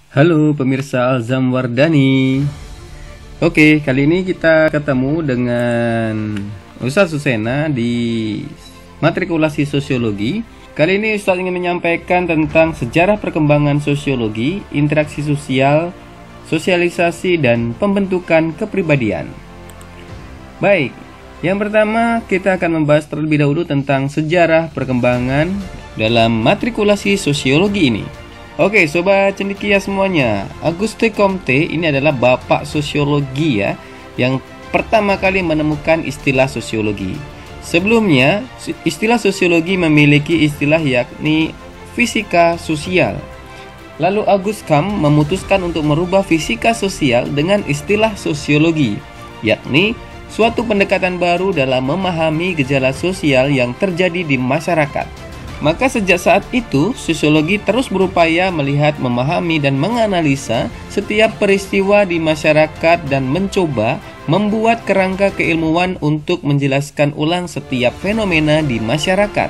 Halo pemirsa Alzam Wardani. Oke, kali ini kita ketemu dengan Ustadz Susena di matrikulasi sosiologi. Kali ini Ustadz ingin menyampaikan tentang sejarah perkembangan sosiologi, interaksi sosial, sosialisasi, dan pembentukan kepribadian. Baik, yang pertama kita akan membahas terlebih dahulu tentang sejarah perkembangan dalam matrikulasi sosiologi ini. Oke, sobat cendekia semuanya, Auguste Comte ini adalah bapak sosiologi ya, yang pertama kali menemukan istilah sosiologi. Sebelumnya, istilah sosiologi memiliki istilah yakni fisika sosial. Lalu Auguste Comte memutuskan untuk merubah fisika sosial dengan istilah sosiologi, yakni suatu pendekatan baru dalam memahami gejala sosial yang terjadi di masyarakat. Maka sejak saat itu, sosiologi terus berupaya melihat, memahami, dan menganalisa setiap peristiwa di masyarakat dan mencoba membuat kerangka keilmuan untuk menjelaskan ulang setiap fenomena di masyarakat.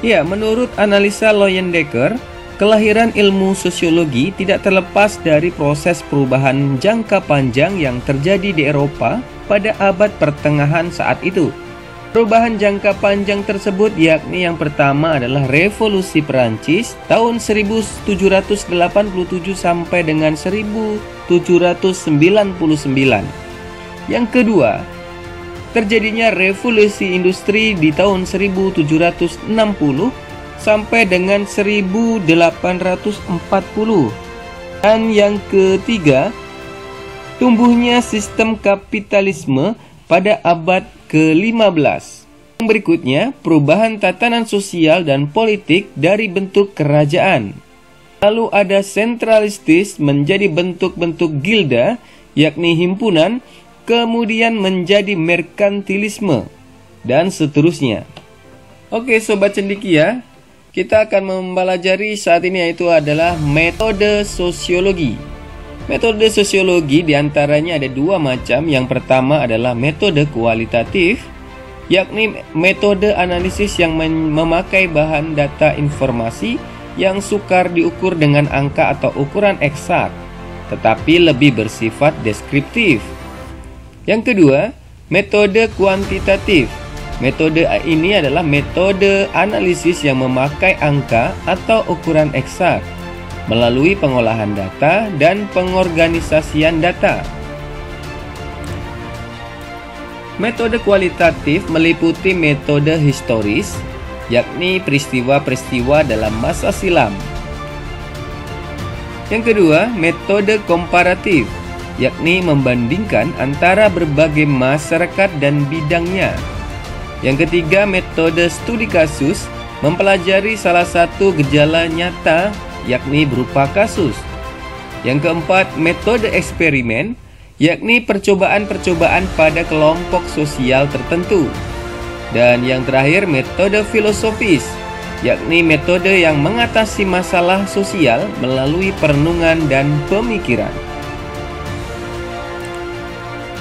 Ya, menurut analisa Leyendecker, kelahiran ilmu sosiologi tidak terlepas dari proses perubahan jangka panjang yang terjadi di Eropa pada abad pertengahan saat itu. Perubahan jangka panjang tersebut yakni yang pertama adalah Revolusi Perancis tahun 1787 sampai dengan 1799. Yang kedua, terjadinya Revolusi Industri di tahun 1760 sampai dengan 1840. Dan yang ketiga, tumbuhnya sistem kapitalisme pada abad ke-15. Yang berikutnya, perubahan tatanan sosial dan politik dari bentuk kerajaan. Lalu ada sentralistis menjadi bentuk-bentuk gilda, yakni himpunan, kemudian menjadi merkantilisme, dan seterusnya. Oke sobat cendekia, kita akan mempelajari saat ini yaitu adalah metode sosiologi. Metode sosiologi diantaranya ada dua macam. Yang pertama adalah metode kualitatif, yakni metode analisis yang memakai bahan data informasi yang sukar diukur dengan angka atau ukuran eksak, tetapi lebih bersifat deskriptif. Yang kedua, metode kuantitatif. Metode ini adalah metode analisis yang memakai angka atau ukuran eksak melalui pengolahan data dan pengorganisasian data. Metode kualitatif meliputi metode historis, yakni peristiwa-peristiwa dalam masa silam. Yang kedua, metode komparatif, yakni membandingkan antara berbagai masyarakat dan bidangnya. Yang ketiga, metode studi kasus, mempelajari salah satu gejala nyata yakni berupa kasus. Yang keempat, metode eksperimen, yakni percobaan-percobaan pada kelompok sosial tertentu. Dan yang terakhir, metode filosofis, yakni metode yang mengatasi masalah sosial melalui perenungan dan pemikiran.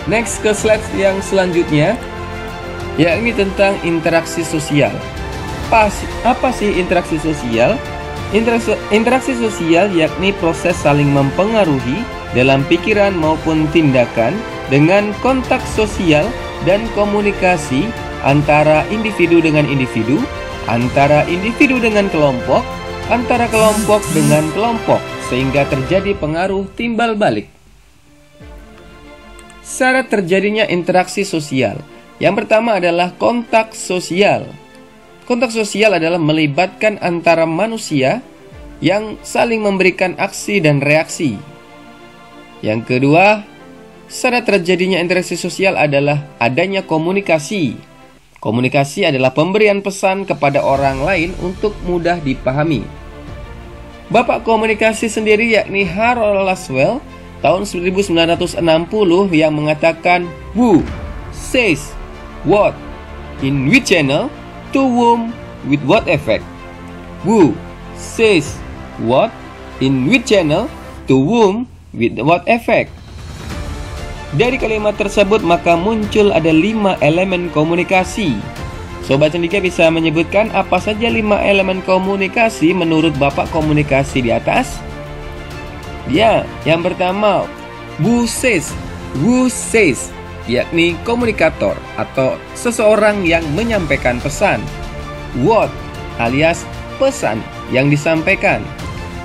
Next ke slide yang selanjutnya, yakni tentang interaksi sosial. Apa sih interaksi sosial? Interaksi sosial yakni proses saling mempengaruhi dalam pikiran maupun tindakan dengan kontak sosial dan komunikasi antara individu dengan individu, antara individu dengan kelompok, antara kelompok dengan kelompok, sehingga terjadi pengaruh timbal balik. Syarat terjadinya interaksi sosial. Yang pertama adalah kontak sosial. Kontak sosial adalah melibatkan antara manusia yang saling memberikan aksi dan reaksi. Yang kedua, syarat terjadinya interaksi sosial adalah adanya komunikasi. Komunikasi adalah pemberian pesan kepada orang lain untuk mudah dipahami. Bapak komunikasi sendiri yakni Harold Laswell tahun 1960 yang mengatakan who says what in which channel to whom with what effect. Who says what in which channel to whom with what effect. Dari kalimat tersebut maka muncul ada 5 elemen komunikasi. Sobat cendekia bisa menyebutkan apa saja 5 elemen komunikasi menurut Bapak komunikasi di atas? Ya, yang pertama who says, yakni komunikator atau seseorang yang menyampaikan pesan. What alias pesan yang disampaikan.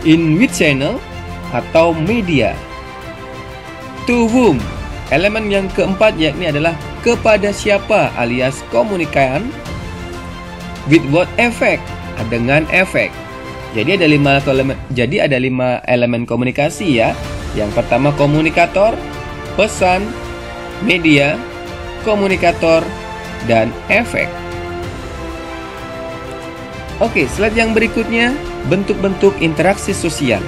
In which channel atau media. To whom, elemen yang keempat yakni adalah kepada siapa alias komunikan. With what effect, dengan efek. Jadi ada 5 elemen komunikasi ya. Yang pertama komunikator, pesan, media, komunikator, dan efek. Oke, slide yang berikutnya, bentuk-bentuk interaksi sosial.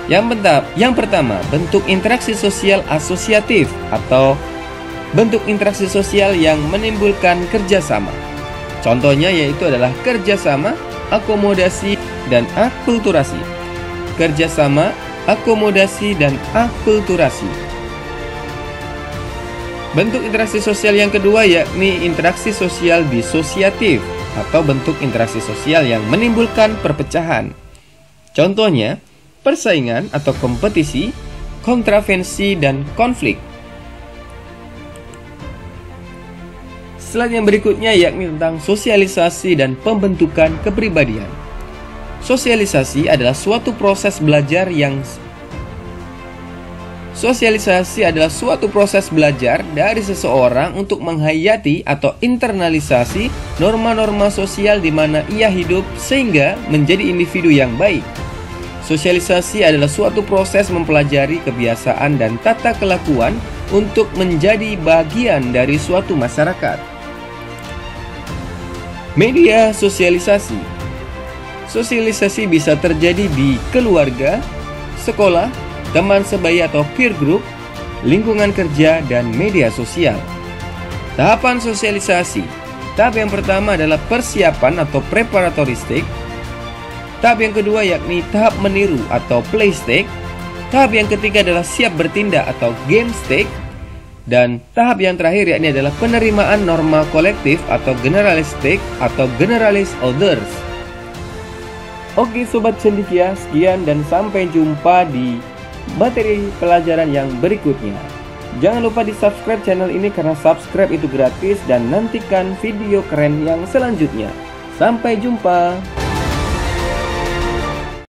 Yang pertama, bentuk interaksi sosial asosiatif atau bentuk interaksi sosial yang menimbulkan kerjasama. Contohnya yaitu adalah kerjasama, akomodasi, dan akulturasi. Kerjasama, akomodasi, dan akulturasi. Bentuk interaksi sosial yang kedua yakni interaksi sosial disosiatif atau bentuk interaksi sosial yang menimbulkan perpecahan. Contohnya, persaingan atau kompetisi, kontravensi, dan konflik. Slide yang berikutnya yakni tentang sosialisasi dan pembentukan kepribadian. Sosialisasi adalah suatu proses belajar dari seseorang untuk menghayati atau internalisasi norma-norma sosial di mana ia hidup sehingga menjadi individu yang baik. Sosialisasi adalah suatu proses mempelajari kebiasaan dan tata kelakuan untuk menjadi bagian dari suatu masyarakat. Media sosialisasi. Sosialisasi bisa terjadi di keluarga, sekolah, teman sebaya atau peer group, lingkungan kerja, dan media sosial. Tahapan sosialisasi. Tahap yang pertama adalah persiapan atau preparatory stage. Tahap yang kedua yakni tahap meniru atau play stage. Tahap yang ketiga adalah siap bertindak atau game stage. Dan tahap yang terakhir yakni adalah penerimaan norma kolektif atau generalistik atau generalis orders. Oke Sobat Cendikia, sekian dan sampai jumpa di materi pelajaran yang berikutnya. Jangan lupa di subscribe channel ini karena subscribe itu gratis dan nantikan video keren yang selanjutnya. Sampai jumpa.